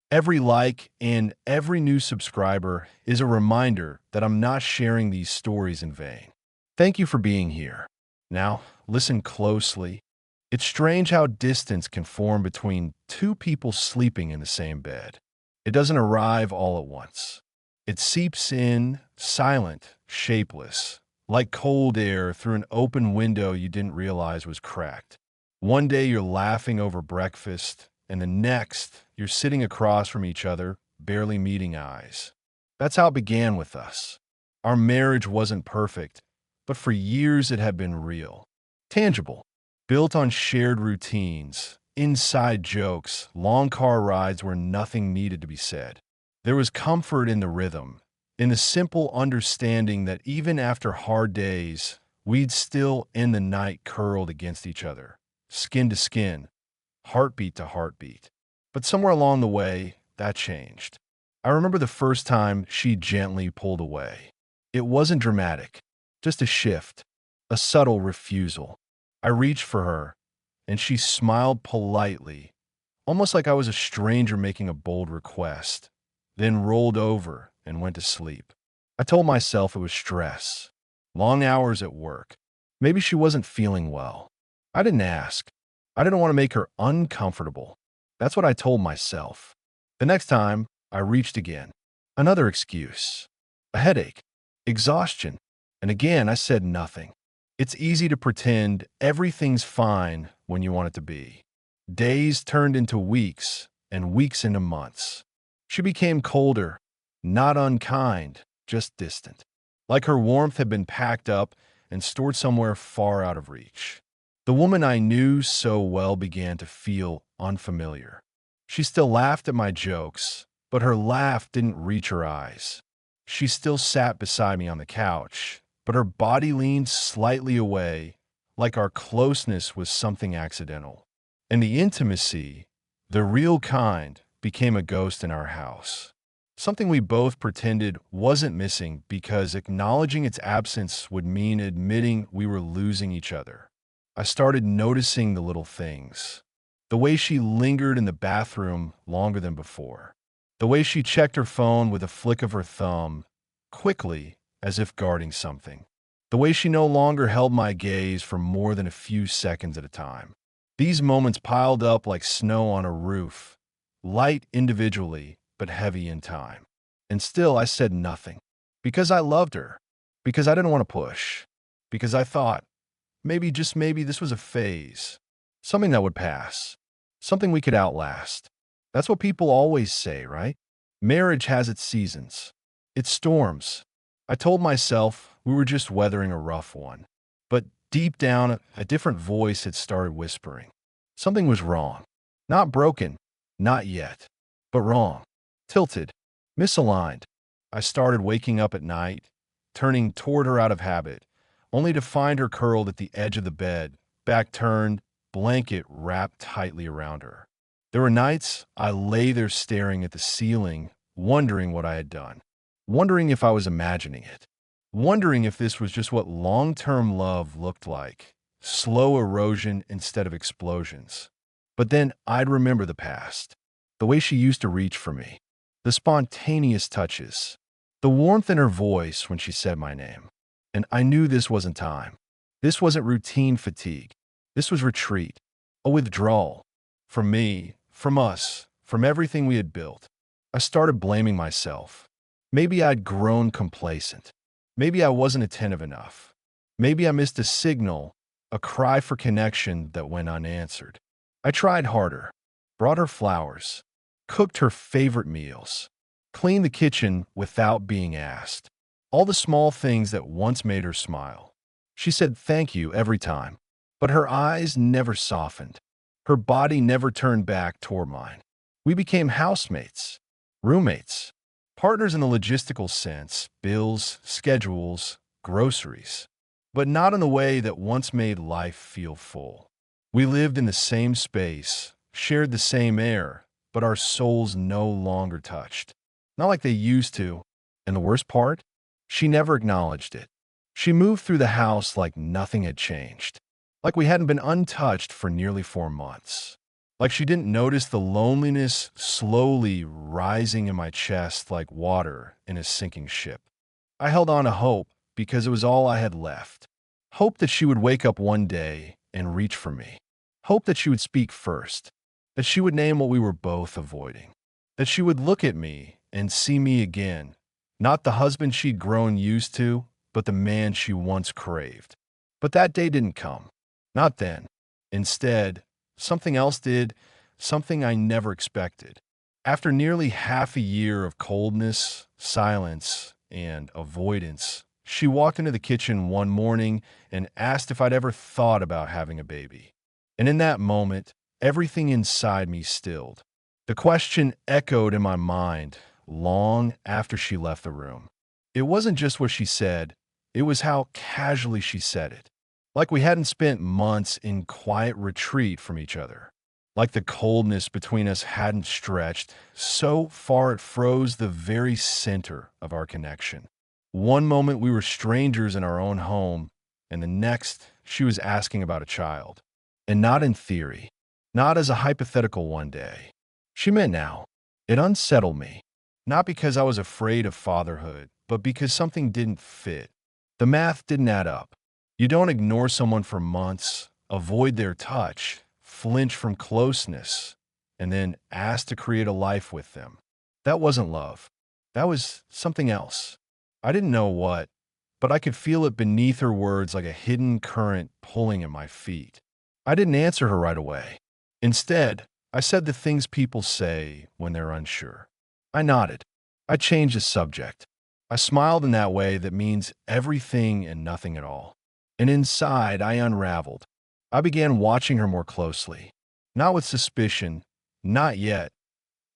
Every like and every new subscriber is a reminder that I'm not sharing these stories in vain. Thank you for being here. Now, listen closely. It's strange how distance can form between two people sleeping in the same bed. It doesn't arrive all at once. It seeps in, silent, shapeless, like cold air through an open window you didn't realize was cracked. One day you're laughing over breakfast, and the next you're sitting across from each other, barely meeting eyes. That's how it began with us. Our marriage wasn't perfect, but for years it had been real, tangible, built on shared routines, inside jokes, long car rides where nothing needed to be said. There was comfort in the rhythm, in the simple understanding that even after hard days, we'd still end the night curled against each other, skin to skin, heartbeat to heartbeat. But somewhere along the way, that changed. I remember the first time she gently pulled away. It wasn't dramatic, just a shift, a subtle refusal. I reached for her, and she smiled politely, almost like I was a stranger making a bold request, then rolled over and went to sleep. I told myself it was stress, long hours at work. Maybe she wasn't feeling well. I didn't ask. I didn't want to make her uncomfortable. That's what I told myself. The next time, I reached again. Another excuse. A headache. Exhaustion. And again, I said nothing. It's easy to pretend everything's fine when you want it to be. Days turned into weeks, and weeks into months. She became colder, not unkind, just distant. Like her warmth had been packed up and stored somewhere far out of reach. The woman I knew so well began to feel unfamiliar. She still laughed at my jokes, but her laugh didn't reach her eyes. She still sat beside me on the couch, but her body leaned slightly away, like our closeness was something accidental. And the intimacy, the real kind, became a ghost in our house. Something we both pretended wasn't missing because acknowledging its absence would mean admitting we were losing each other. I started noticing the little things. The way she lingered in the bathroom longer than before. The way she checked her phone with a flick of her thumb, quickly, as if guarding something. The way she no longer held my gaze for more than a few seconds at a time. These moments piled up like snow on a roof, light individually, but heavy in time. And still I said nothing. Because I loved her. Because I didn't want to push. Because I thought, maybe, just maybe, this was a phase. Something that would pass. Something we could outlast. That's what people always say, right? Marriage has its seasons. Its storms. I told myself we were just weathering a rough one. But deep down, a different voice had started whispering. Something was wrong. Not broken. Not yet. But wrong. Tilted. Misaligned. I started waking up at night, turning toward her out of habit, only to find her curled at the edge of the bed, back turned, blanket wrapped tightly around her. There were nights I lay there staring at the ceiling, wondering what I had done, wondering if I was imagining it, wondering if this was just what long-term love looked like, slow erosion instead of explosions. But then I'd remember the past, the way she used to reach for me, the spontaneous touches, the warmth in her voice when she said my name. And I knew this wasn't time. This wasn't routine fatigue. This was retreat, a withdrawal. From me, from us, from everything we had built. I started blaming myself. Maybe I'd grown complacent. Maybe I wasn't attentive enough. Maybe I missed a signal, a cry for connection that went unanswered. I tried harder, brought her flowers, cooked her favorite meals, cleaned the kitchen without being asked. All the small things that once made her smile. She said thank you every time, but her eyes never softened. Her body never turned back toward mine. We became housemates, roommates, partners in the logistical sense, bills, schedules, groceries, but not in the way that once made life feel full. We lived in the same space, shared the same air, but our souls no longer touched. Not like they used to. And the worst part? She never acknowledged it. She moved through the house like nothing had changed, like we hadn't been untouched for nearly 4 months. Like she didn't notice the loneliness slowly rising in my chest like water in a sinking ship. I held on to hope because it was all I had left. Hope that she would wake up one day and reach for me. Hope that she would speak first, that she would name what we were both avoiding, that she would look at me and see me again, not the husband she'd grown used to, but the man she once craved. But that day didn't come. Not then. Instead, something else did, something I never expected. After nearly half a year of coldness, silence, and avoidance, she walked into the kitchen one morning and asked if I'd ever thought about having a baby. And in that moment, everything inside me stilled. The question echoed in my mind long after she left the room. It wasn't just what she said, it was how casually she said it. Like we hadn't spent months in quiet retreat from each other. Like the coldness between us hadn't stretched so far it froze the very center of our connection. One moment we were strangers in our own home, and the next she was asking about a child. And not in theory, not as a hypothetical one day. She meant now. It unsettled me, not because I was afraid of fatherhood, but because something didn't fit. The math didn't add up. You don't ignore someone for months, avoid their touch, flinch from closeness, and then ask to create a life with them. That wasn't love. That was something else. I didn't know what, but I could feel it beneath her words like a hidden current pulling at my feet. I didn't answer her right away. Instead, I said the things people say when they're unsure. I nodded. I changed the subject. I smiled in that way that means everything and nothing at all. And inside, I unraveled. I began watching her more closely. Not with suspicion, not yet,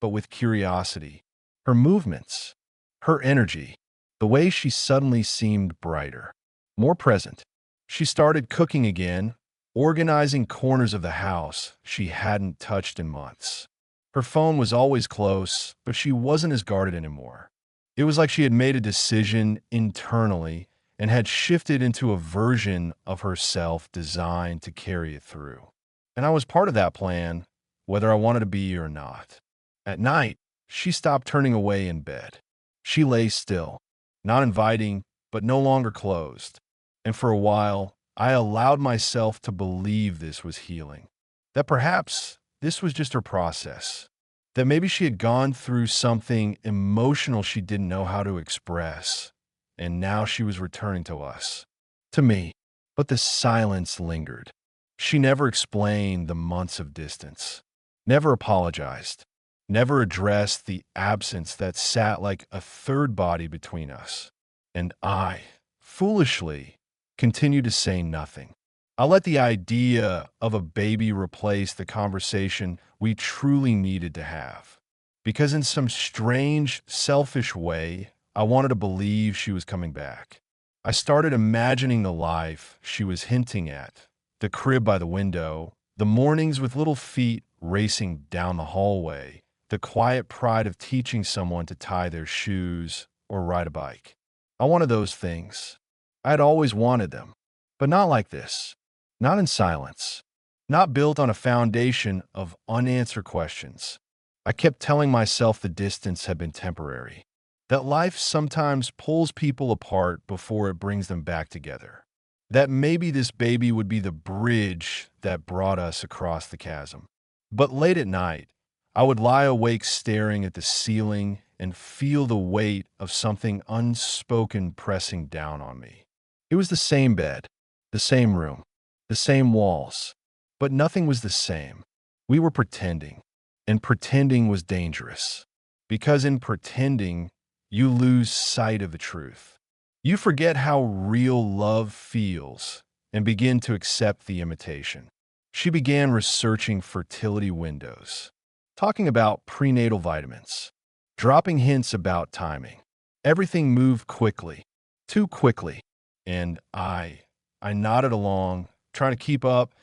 but with curiosity. Her movements, her energy, the way she suddenly seemed brighter, more present. She started cooking again, organizing corners of the house she hadn't touched in months. Her phone was always close, but she wasn't as guarded anymore. It was like she had made a decision internally and had shifted into a version of herself designed to carry it through. And I was part of that plan, whether I wanted to be or not. At night, she stopped turning away in bed. She lay still, not inviting, but no longer closed. And for a while, I allowed myself to believe this was healing. That perhaps this was just her process. That maybe she had gone through something emotional she didn't know how to express. And now she was returning to us. To me. But the silence lingered. She never explained the months of distance. Never apologized. Never addressed the absence that sat like a third body between us. And I, foolishly, continued to say nothing. I let the idea of a baby replace the conversation we truly needed to have. Because in some strange, selfish way, I wanted to believe she was coming back. I started imagining the life she was hinting at, the crib by the window, the mornings with little feet racing down the hallway, the quiet pride of teaching someone to tie their shoes or ride a bike. I wanted those things. I had always wanted them, but not like this. Not in silence. Not built on a foundation of unanswered questions. I kept telling myself the distance had been temporary, that life sometimes pulls people apart before it brings them back together, that maybe this baby would be the bridge that brought us across the chasm. But late at night, I would lie awake staring at the ceiling and feel the weight of something unspoken pressing down on me. It was the same bed, the same room, the same walls, but nothing was the same. We were pretending, and pretending was dangerous, because in pretending, you lose sight of the truth. You forget how real love feels and begin to accept the imitation. She began researching fertility windows, talking about prenatal vitamins, dropping hints about timing. Everything moved quickly, too quickly, and I nodded along, trying to keep up,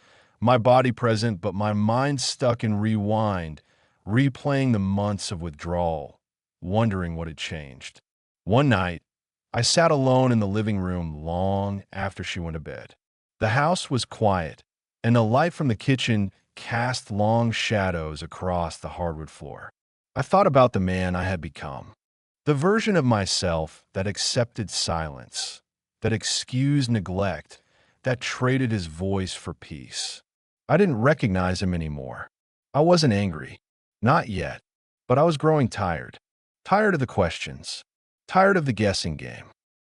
my body present, but my mind stuck in rewind, replaying the months of withdrawal, wondering what had changed. One night, I sat alone in the living room long after she went to bed. The house was quiet, and the light from the kitchen cast long shadows across the hardwood floor. I thought about the man I had become, the version of myself that accepted silence, that excused neglect, that traded his voice for peace. I didn't recognize him anymore. I wasn't angry. Not yet. But I was growing tired. Tired of the questions. Tired of the guessing game.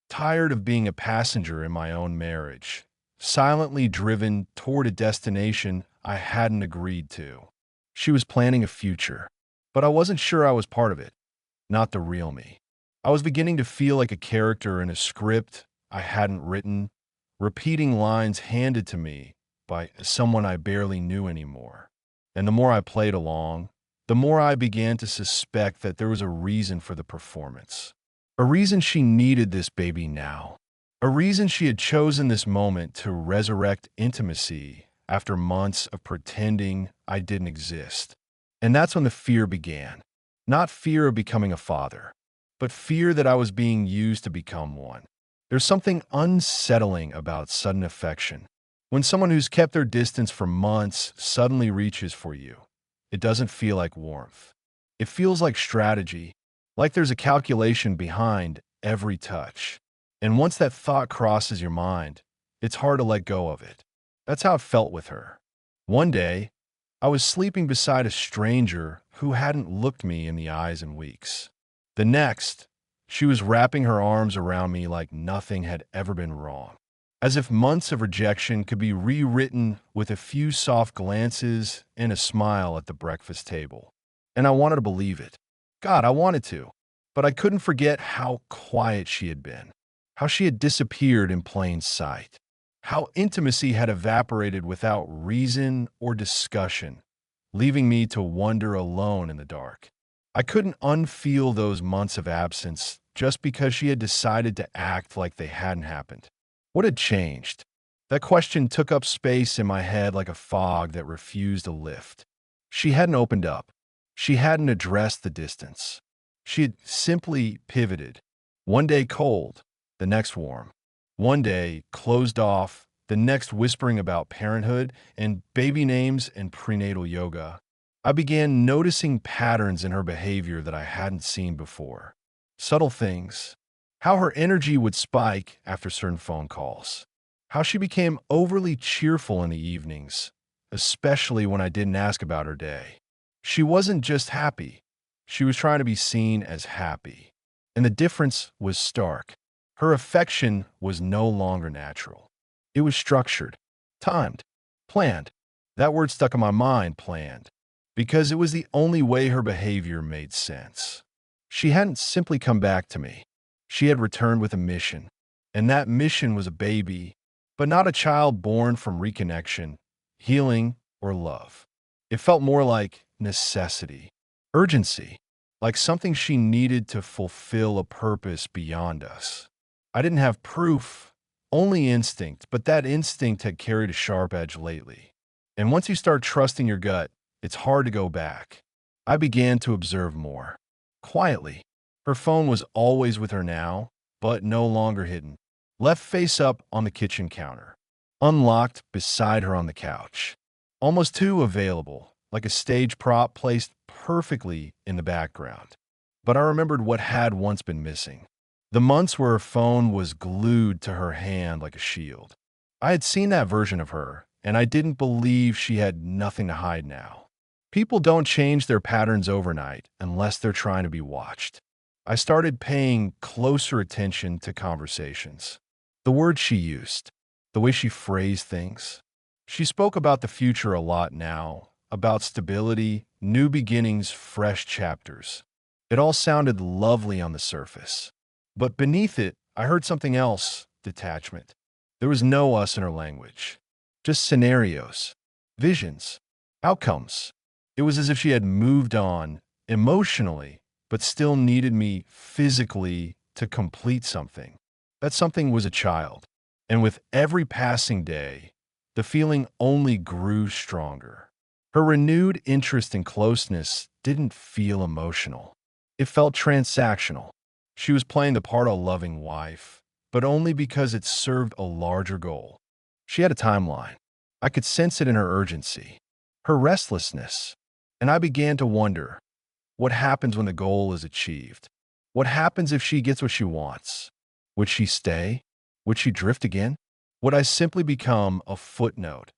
Tired of being a passenger in my own marriage, silently driven toward a destination I hadn't agreed to. She was planning a future, but I wasn't sure I was part of it, not the real me. I was beginning to feel like a character in a script I hadn't written, repeating lines handed to me by someone I barely knew anymore. And the more I played along, the more I began to suspect that there was a reason for the performance. A reason she needed this baby now. A reason she had chosen this moment to resurrect intimacy after months of pretending I didn't exist. And that's when the fear began. Not fear of becoming a father, but fear that I was being used to become one. There's something unsettling about sudden affection. When someone who's kept their distance for months suddenly reaches for you, it doesn't feel like warmth. It feels like strategy, like there's a calculation behind every touch. And once that thought crosses your mind, it's hard to let go of it. That's how it felt with her. One day, I was sleeping beside a stranger who hadn't looked me in the eyes in weeks. The next, she was wrapping her arms around me like nothing had ever been wrong, as if months of rejection could be rewritten with a few soft glances and a smile at the breakfast table. And I wanted to believe it. God, I wanted to. But I couldn't forget how quiet she had been, how she had disappeared in plain sight, how intimacy had evaporated without reason or discussion, leaving me to wander alone in the dark. I couldn't unfeel those months of absence just because she had decided to act like they hadn't happened. What had changed? That question took up space in my head like a fog that refused to lift. She hadn't opened up. She hadn't addressed the distance. She had simply pivoted. One day cold, the next warm. One day closed off, the next whispering about parenthood and baby names and prenatal yoga. I began noticing patterns in her behavior that I hadn't seen before. Subtle things. How her energy would spike after certain phone calls. How she became overly cheerful in the evenings, especially when I didn't ask about her day. She wasn't just happy. She was trying to be seen as happy. And the difference was stark. Her affection was no longer natural. It was structured, timed, planned. That word stuck in my mind, planned, because it was the only way her behavior made sense. She hadn't simply come back to me. She had returned with a mission. And that mission was a baby, but not a child born from reconnection, healing, or love. It felt more like necessity, urgency, like something she needed to fulfill a purpose beyond us. I didn't have proof, only instinct, but that instinct had carried a sharp edge lately. And once you start trusting your gut, it's hard to go back. I began to observe more. Quietly. Her phone was always with her now, but no longer hidden. Left face up on the kitchen counter. Unlocked beside her on the couch. Almost too available, like a stage prop placed perfectly in the background. But I remembered what had once been missing. The months where her phone was glued to her hand like a shield. I had seen that version of her, and I didn't believe she had nothing to hide now. People don't change their patterns overnight unless they're trying to be watched. I started paying closer attention to conversations. The words she used, the way she phrased things. She spoke about the future a lot now, about stability, new beginnings, fresh chapters. It all sounded lovely on the surface. But beneath it, I heard something else, detachment. There was no us in her language. Just scenarios, visions, outcomes. It was as if she had moved on, emotionally, but still needed me physically to complete something. That something was a child. And with every passing day, the feeling only grew stronger. Her renewed interest in closeness didn't feel emotional. It felt transactional. She was playing the part of a loving wife, but only because it served a larger goal. She had a timeline. I could sense it in her urgency, her restlessness, and I began to wonder, what happens when the goal is achieved? What happens if she gets what she wants? Would she stay? Would she drift again? Would I simply become a footnote,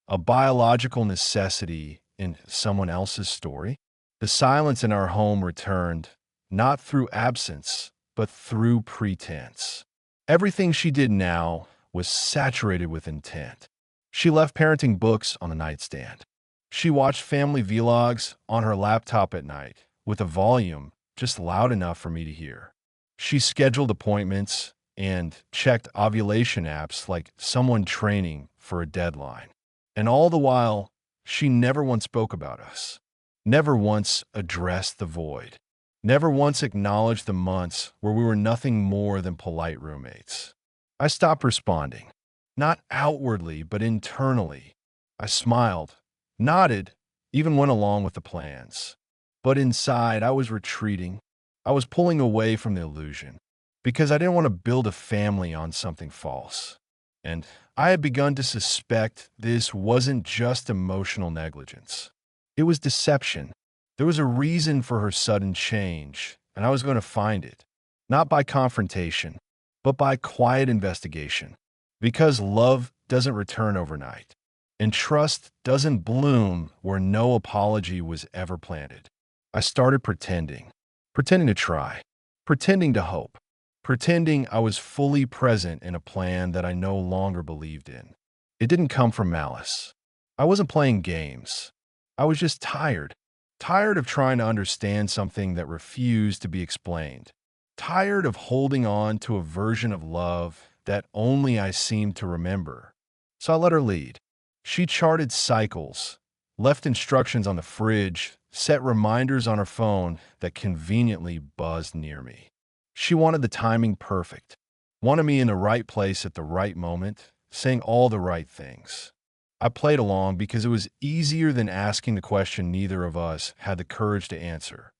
a biological necessity in someone else's story? The silence in our home returned, not through absence, but through pretense. Everything she did now was saturated with intent. She left parenting books on the nightstand. She watched family vlogs on her laptop at night, with a volume just loud enough for me to hear. She scheduled appointments and checked ovulation apps like someone training for a deadline. And all the while, she never once spoke about us, never once addressed the void, never once acknowledged the months where we were nothing more than polite roommates. I stopped responding, not outwardly, but internally. I smiled, nodded, even went along with the plans. But inside, I was retreating. I was pulling away from the illusion because I didn't want to build a family on something false. And I had begun to suspect this wasn't just emotional negligence. It was deception. There was a reason for her sudden change, and I was going to find it, not by confrontation, but by quiet investigation. Because love doesn't return overnight, and trust doesn't bloom where no apology was ever planted. I started pretending to try, pretending to hope, pretending I was fully present in a plan that I no longer believed in. It didn't come from malice. I wasn't playing games. I was just tired of trying to understand something that refused to be explained, tired of holding on to a version of love that only I seemed to remember. So I let her lead. She charted cycles, left instructions on the fridge, set reminders on her phone that conveniently buzzed near me. She wanted the timing perfect, wanted me in the right place at the right moment, saying all the right things. I played along because it was easier than asking the question neither of us had the courage to answer.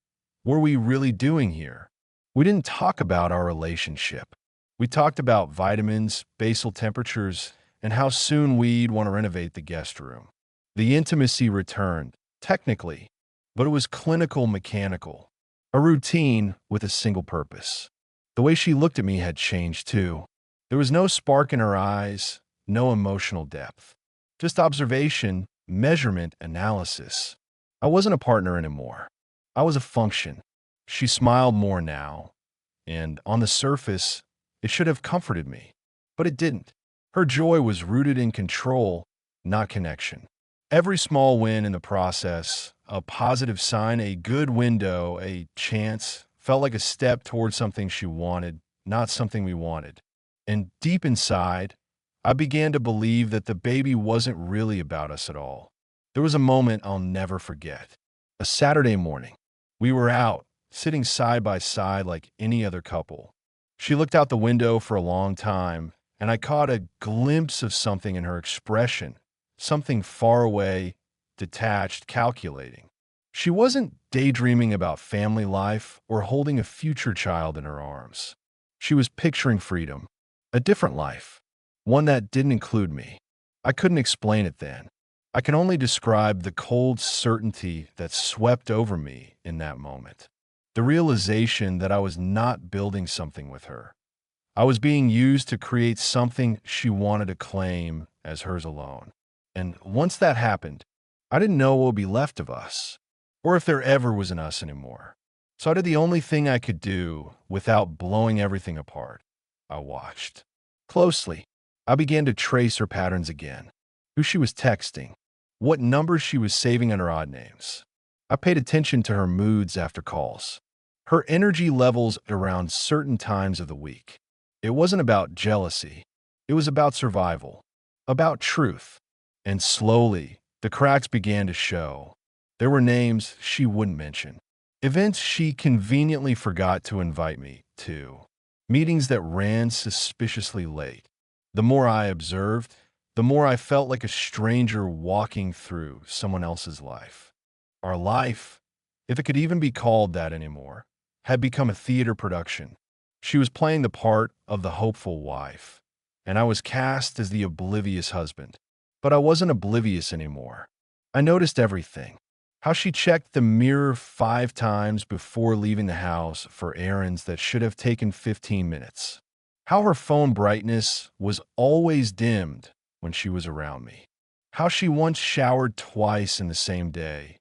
What were we really doing here? We didn't talk about our relationship. We talked about vitamins, basal temperatures, and how soon we'd want to renovate the guest room. The intimacy returned, technically, but it was clinical mechanical, a routine with a single purpose. The way she looked at me had changed too. There was no spark in her eyes, no emotional depth. Just observation, measurement, analysis. I wasn't a partner anymore. I was a function. She smiled more now, and on the surface, it should have comforted me, but it didn't. Her joy was rooted in control, not connection. Every small win in the process, a positive sign, a good window, a chance, felt like a step towards something she wanted, not something we wanted. And deep inside, I began to believe that the baby wasn't really about us at all. There was a moment I'll never forget. A Saturday morning. We were out, sitting side by side like any other couple. She looked out the window for a long time, and I caught a glimpse of something in her expression, something far away, detached, calculating. She wasn't daydreaming about family life or holding a future child in her arms. She was picturing freedom, a different life, one that didn't include me. I couldn't explain it then. I can only describe the cold certainty that swept over me in that moment. The realization that I was not building something with her. I was being used to create something she wanted to claim as hers alone. And once that happened, I didn't know what would be left of us, or if there ever was an us anymore. So I did the only thing I could do without blowing everything apart. I watched. Closely, I began to trace her patterns again. Who she was texting, what numbers she was saving under odd names. I paid attention to her moods after calls, her energy levels around certain times of the week. It wasn't about jealousy. It was about survival, about truth. And slowly, the cracks began to show. There were names she wouldn't mention, events she conveniently forgot to invite me to, meetings that ran suspiciously late. The more I observed, the more I felt like a stranger walking through someone else's life. Our life, if it could even be called that anymore, had become a theater production. She was playing the part of the hopeful wife, and I was cast as the oblivious husband. But I wasn't oblivious anymore. I noticed everything. How she checked the mirror 5 times before leaving the house for errands that should have taken 15 minutes. How her phone brightness was always dimmed when she was around me. How she once showered twice in the same day,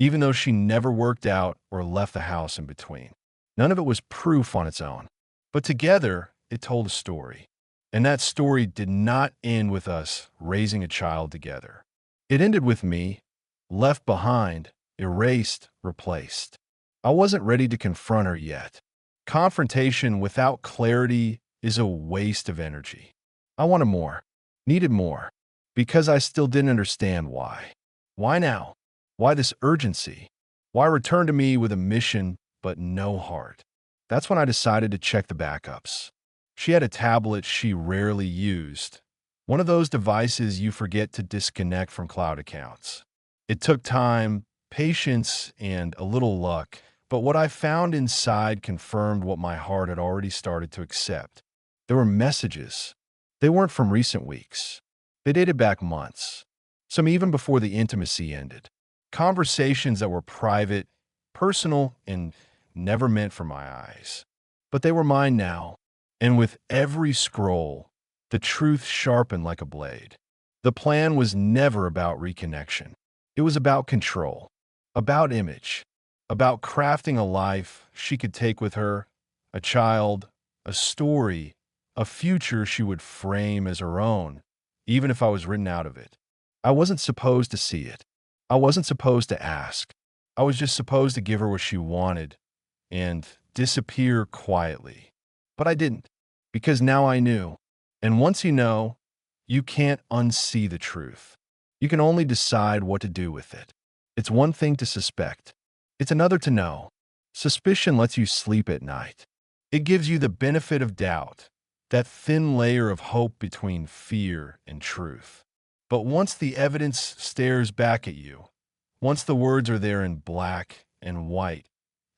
even though she never worked out or left the house in between. None of it was proof on its own, but together it told a story. And that story did not end with us raising a child together. It ended with me, left behind, erased, replaced. I wasn't ready to confront her yet. Confrontation without clarity is a waste of energy. I wanted more, needed more, because I still didn't understand why. Why now? Why this urgency? Why return to me with a mission but no heart? That's when I decided to check the backups. She had a tablet she rarely used, one of those devices you forget to disconnect from cloud accounts. It took time, patience, and a little luck, but what I found inside confirmed what my heart had already started to accept. There were messages. They weren't from recent weeks. They dated back months, some even before the intimacy ended. Conversations that were private, personal, and never meant for my eyes. But they were mine now, and with every scroll, the truth sharpened like a blade. The plan was never about reconnection. It was about control, about image, about crafting a life she could take with her, a child, a story, a future she would frame as her own, even if I was written out of it. I wasn't supposed to see it. I wasn't supposed to ask. I was just supposed to give her what she wanted and disappear quietly. But I didn't, because now I knew. And once you know, you can't unsee the truth. You can only decide what to do with it. It's one thing to suspect. It's another to know. Suspicion lets you sleep at night. It gives you the benefit of doubt, that thin layer of hope between fear and truth. But once the evidence stares back at you, once the words are there in black and white,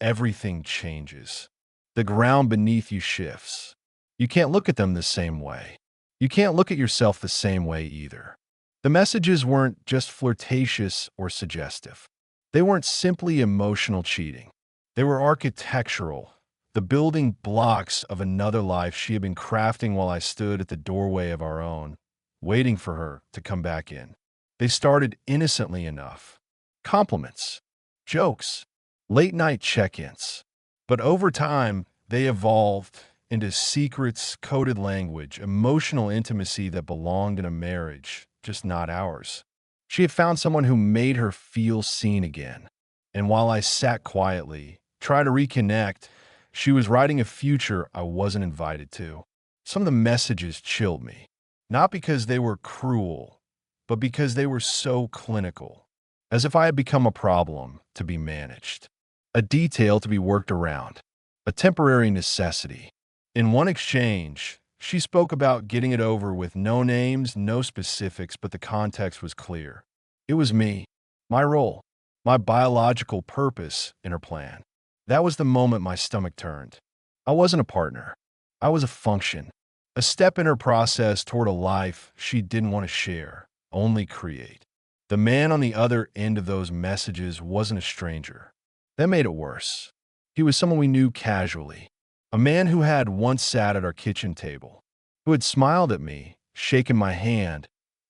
everything changes. The ground beneath you shifts. You can't look at them the same way. You can't look at yourself the same way either. The messages weren't just flirtatious or suggestive. They weren't simply emotional cheating. They were architectural, the building blocks of another life she had been crafting while I stood at the doorway of our own, waiting for her to come back in. They started innocently enough. Compliments, jokes, late-night check-ins. But over time, they evolved into secrets, coded language, emotional intimacy that belonged in a marriage, just not ours. She had found someone who made her feel seen again. And while I sat quietly, tried to reconnect, she was writing a future I wasn't invited to. Some of the messages chilled me. Not because they were cruel, but because they were so clinical. As if I had become a problem to be managed. A detail to be worked around. A temporary necessity. In one exchange, she spoke about getting it over with no names, no specifics, but the context was clear. It was me, my role, my biological purpose in her plan. That was the moment my stomach turned. I wasn't a partner. I was a function, a step in her process toward a life she didn't want to share, only create. The man on the other end of those messages wasn't a stranger. That made it worse. He was someone we knew casually. A man who had once sat at our kitchen table, who had smiled at me, shaken my hand,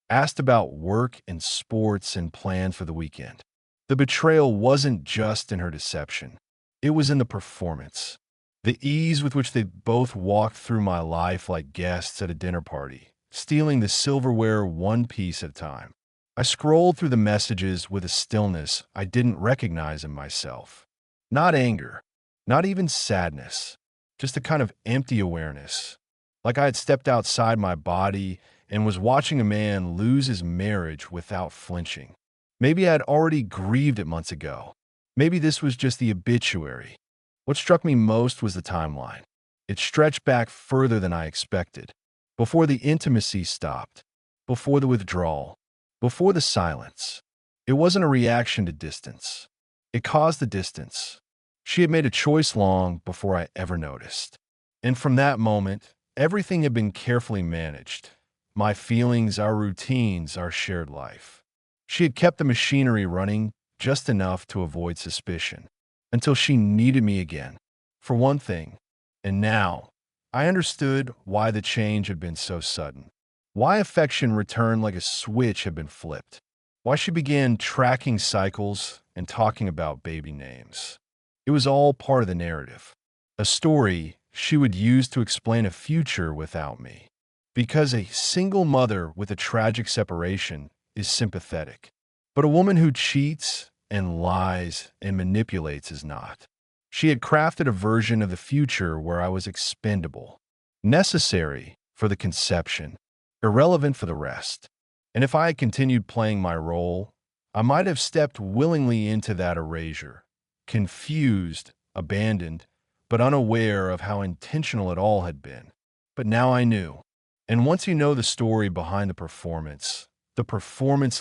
asked about work and sports and plans for the weekend. The betrayal wasn't just in her deception. It was in the performance. The ease with which they both walked through my life like guests at a dinner party, stealing the silverware one piece at a time. I scrolled through the messages with a stillness I didn't recognize in myself. Not anger, not even sadness. Just a kind of empty awareness, like I had stepped outside my body and was watching a man lose his marriage without flinching. Maybe I had already grieved it months ago. Maybe this was just the obituary. What struck me most was the timeline. It stretched back further than I expected. Before the intimacy stopped, before the withdrawal, before the silence. It wasn't a reaction to distance. It caused the distance. She had made a choice long before I ever noticed. And from that moment, everything had been carefully managed. My feelings, our routines, our shared life. She had kept the machinery running just enough to avoid suspicion, until she needed me again, for one thing. And now, I understood why the change had been so sudden. Why affection returned like a switch had been flipped. Why she began tracking cycles and talking about baby names. It was all part of the narrative. A story she would use to explain a future without me. Because a single mother with a tragic separation is sympathetic. But a woman who cheats and lies and manipulates is not. She had crafted a version of the future where I was expendable, necessary for the conception, irrelevant for the rest. And if I had continued playing my role, I might have stepped willingly into that erasure, confused, abandoned, but unaware of how intentional it all had been. But now I knew. And once you know the story behind the performance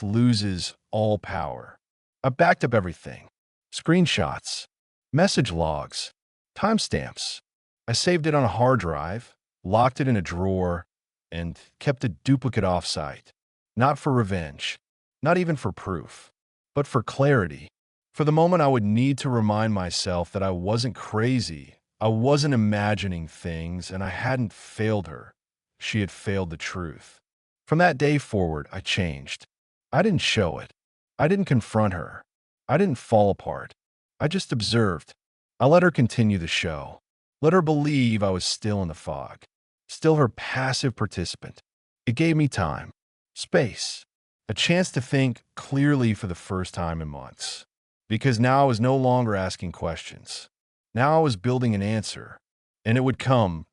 loses all power. I backed up everything. Screenshots, message logs, timestamps. I saved it on a hard drive, locked it in a drawer, and kept a duplicate offsite. Not for revenge, not even for proof, but for clarity. For the moment I would need to remind myself that I wasn't crazy, I wasn't imagining things, and I hadn't failed her. She had failed the truth. From that day forward, I changed. I didn't show it. I didn't confront her. I didn't fall apart. I just observed. I let her continue the show. Let her believe I was still in the fog, still her passive participant. It gave me time, space, a chance to think clearly for the first time in months. Because now I was no longer asking questions. Now I was building an answer. And it would come,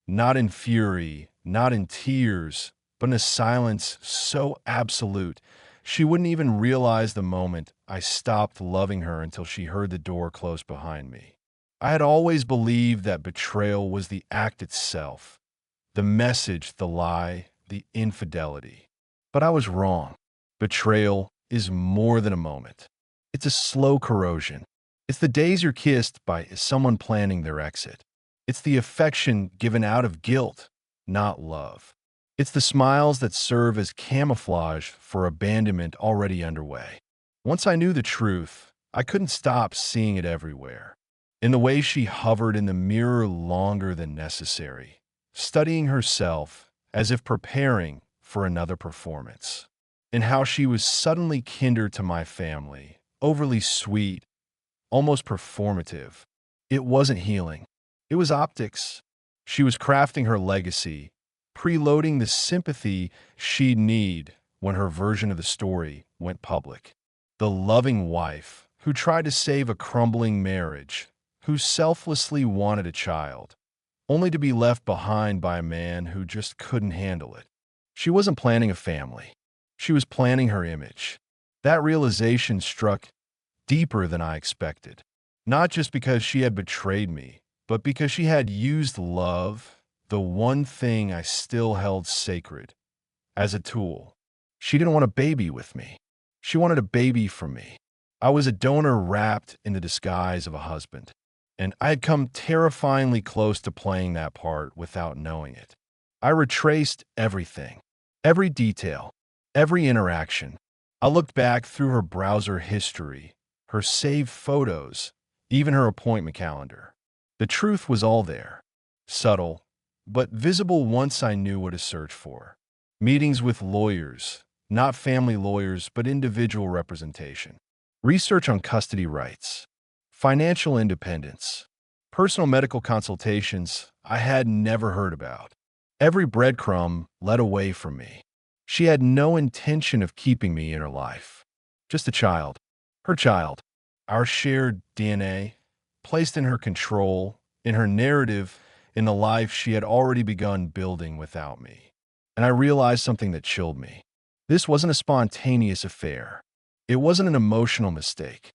not in fury, not in tears, but in a silence so absolute, she wouldn't even realize the moment I stopped loving her until she heard the door close behind me. I had always believed that betrayal was the act itself, the message, the lie, the infidelity. But I was wrong. Betrayal is more than a moment. It's a slow corrosion. It's the days you're kissed by someone planning their exit. It's the affection given out of guilt, not love. It's the smiles that serve as camouflage for abandonment already underway. Once I knew the truth, I couldn't stop seeing it everywhere. In the way she hovered in the mirror longer than necessary, studying herself as if preparing for another performance. In how she was suddenly kinder to my family, overly sweet, almost performative. It wasn't healing. It was optics. She was crafting her legacy, preloading the sympathy she'd need when her version of the story went public. The loving wife who tried to save a crumbling marriage, who selflessly wanted a child, only to be left behind by a man who just couldn't handle it. She wasn't planning a family. She was planning her image. That realization struck deeper than I expected, not just because she had betrayed me, but because she had used love, the one thing I still held sacred, as a tool. She didn't want a baby with me. She wanted a baby from me. I was a donor wrapped in the disguise of a husband, and I had come terrifyingly close to playing that part without knowing it. I retraced everything, every detail, every interaction. I looked back through her browser history, her saved photos, even her appointment calendar. The truth was all there, subtle, but visible once I knew what to search for. Meetings with lawyers, not family lawyers, but individual representation. Research on custody rights, financial independence, personal medical consultations I had never heard about. Every breadcrumb led away from me. She had no intention of keeping me in her life. Just a child. Her child. Our shared DNA, placed in her control, in her narrative, in the life she had already begun building without me. And I realized something that chilled me. This wasn't a spontaneous affair. It wasn't an emotional mistake.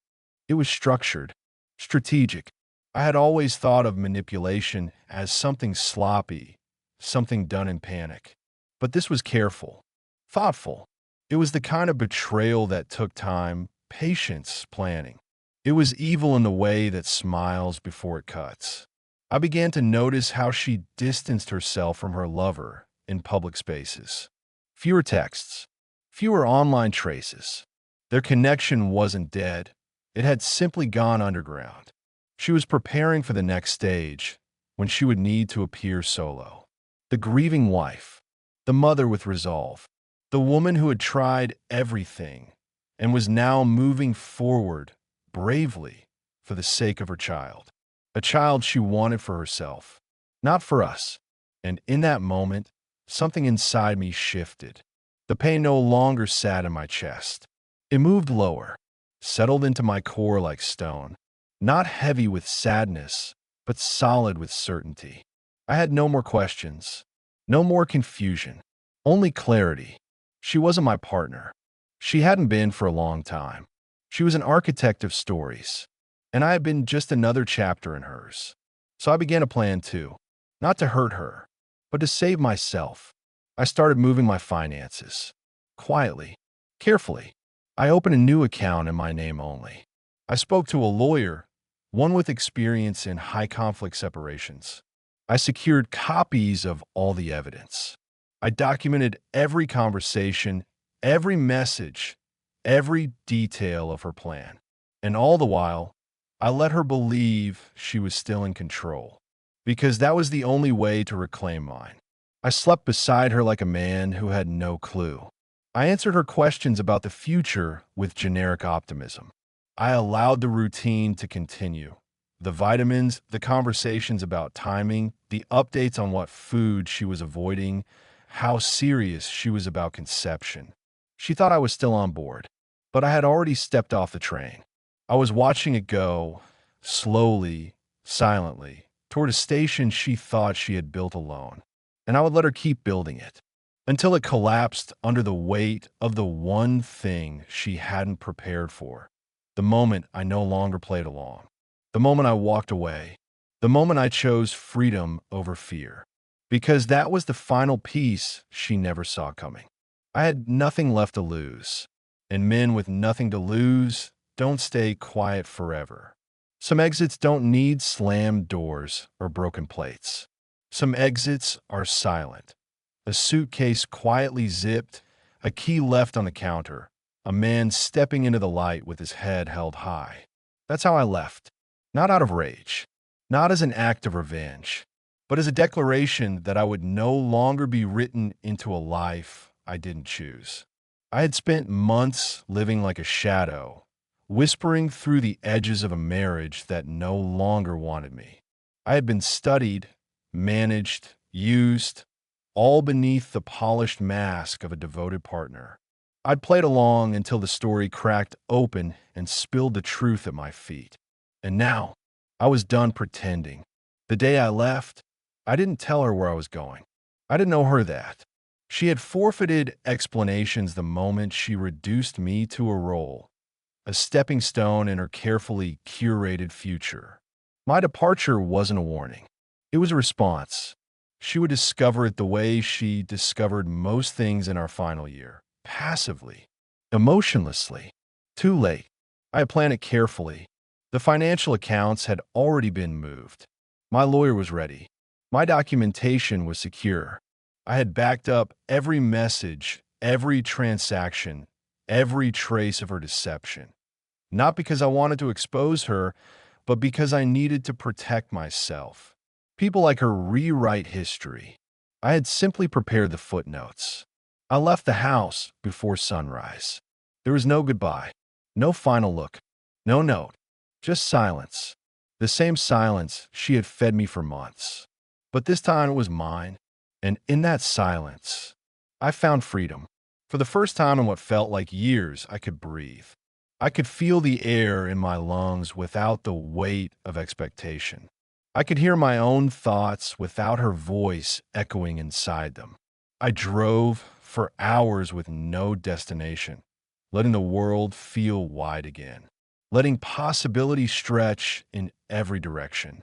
It was structured, strategic. I had always thought of manipulation as something sloppy, something done in panic. But this was careful, thoughtful. It was the kind of betrayal that took time, patience, planning. It was evil in the way that smiles before it cuts. I began to notice how she distanced herself from her lover in public spaces. Fewer texts, fewer online traces. Their connection wasn't dead. It had simply gone underground. She was preparing for the next stage, when she would need to appear solo. The grieving wife, the mother with resolve, the woman who had tried everything and was now moving forward bravely for the sake of her child. A child she wanted for herself, not for us. And in that moment, something inside me shifted. The pain no longer sat in my chest. It moved lower, settled into my core like stone, not heavy with sadness, but solid with certainty. I had no more questions, no more confusion, only clarity. She wasn't my partner. She hadn't been for a long time. She was an architect of stories, and I had been just another chapter in hers. So I began a plan too, not to hurt her, but to save myself. I started moving my finances. Quietly, carefully. I opened a new account in my name only. I spoke to a lawyer, one with experience in high-conflict separations. I secured copies of all the evidence. I documented every conversation, every message, every detail of her plan. And all the while, I let her believe she was still in control, because that was the only way to reclaim mine. I slept beside her like a man who had no clue. I answered her questions about the future with generic optimism. I allowed the routine to continue. The vitamins, the conversations about timing, the updates on what food she was avoiding, how serious she was about conception. She thought I was still on board, but I had already stepped off the train. I was watching it go, slowly, silently, toward a station she thought she had built alone, and I would let her keep building it until it collapsed under the weight of the one thing she hadn't prepared for. The moment I no longer played along. The moment I walked away. The moment I chose freedom over fear. Because that was the final piece she never saw coming. I had nothing left to lose. And men with nothing to lose don't stay quiet forever. Some exits don't need slammed doors or broken plates. Some exits are silent. A suitcase quietly zipped, a key left on the counter, a man stepping into the light with his head held high. That's how I left. Not out of rage, not as an act of revenge, but as a declaration that I would no longer be written into a life I didn't choose. I had spent months living like a shadow, whispering through the edges of a marriage that no longer wanted me. I had been studied, managed, used, all beneath the polished mask of a devoted partner. I'd played along until the story cracked open and spilled the truth at my feet. And now, I was done pretending. The day I left, I didn't tell her where I was going. I didn't know her that. She had forfeited explanations the moment she reduced me to a role, a stepping stone in her carefully curated future. My departure wasn't a warning. It was a response. She would discover it the way she discovered most things in our final year, passively, emotionlessly. Too late. I had planned it carefully. The financial accounts had already been moved. My lawyer was ready. My documentation was secure. I had backed up every message, every transaction, every trace of her deception. Not because I wanted to expose her, but because I needed to protect myself. People like her rewrite history. I had simply prepared the footnotes. I left the house before sunrise. There was no goodbye, no final look, no note, just silence. The same silence she had fed me for months. But this time it was mine, and in that silence, I found freedom. For the first time in what felt like years, I could breathe. I could feel the air in my lungs without the weight of expectation. I could hear my own thoughts without her voice echoing inside them. I drove for hours with no destination, letting the world feel wide again, letting possibility stretch in every direction.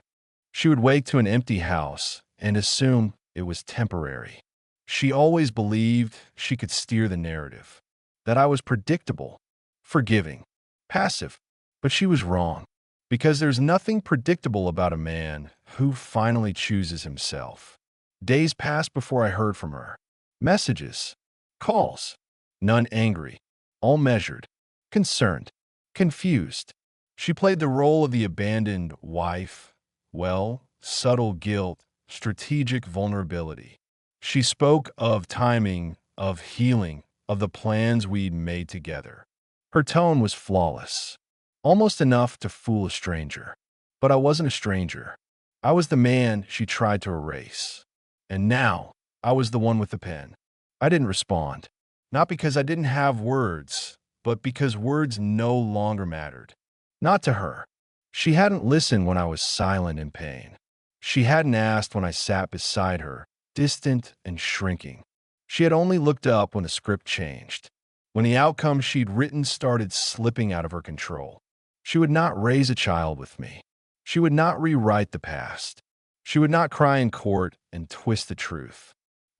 She would wake to an empty house and assume it was temporary. She always believed she could steer the narrative, that I was predictable, forgiving, passive, but she was wrong. Because there's nothing predictable about a man who finally chooses himself. Days passed before I heard from her. Messages, Calls. None angry. All measured. Concerned. Confused. She played the role of the abandoned wife. Well, subtle guilt, strategic vulnerability. She spoke of timing, of healing, of the plans we'd made together. Her tone was flawless, almost enough to fool a stranger. But I wasn't a stranger. I was the man she tried to erase. And now, I was the one with the pen. I didn't respond. Not because I didn't have words, but because words no longer mattered. Not to her. She hadn't listened when I was silent in pain. She hadn't asked when I sat beside her, distant and shrinking. She had only looked up when the script changed, when the outcome she'd written started slipping out of her control. She would not raise a child with me. She would not rewrite the past. She would not cry in court and twist the truth,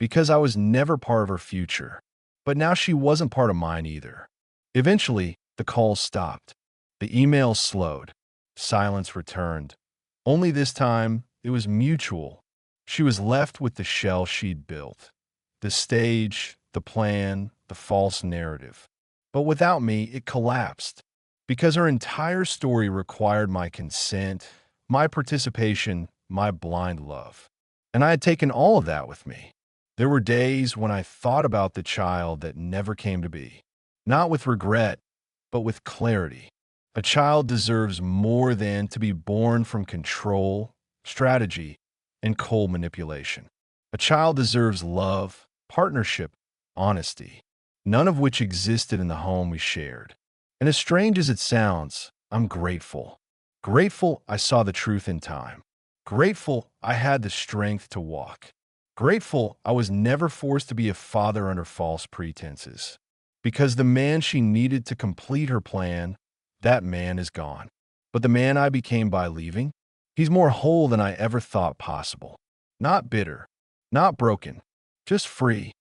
because I was never part of her future. But now she wasn't part of mine either. Eventually, the calls stopped. The emails slowed. Silence returned. Only this time, it was mutual. She was left with the shell she'd built. The stage, the plan, the false narrative. But without me, it collapsed. Because her entire story required my consent, my participation, my blind love. And I had taken all of that with me. There were days when I thought about the child that never came to be. Not with regret, but with clarity. A child deserves more than to be born from control, strategy, and cold manipulation. A child deserves love, partnership, honesty, none of which existed in the home we shared. And as strange as it sounds, I'm grateful. Grateful I saw the truth in time. Grateful I had the strength to walk. Grateful I was never forced to be a father under false pretenses. Because the man she needed to complete her plan, that man is gone. But the man I became by leaving, he's more whole than I ever thought possible. Not bitter, not broken, just free.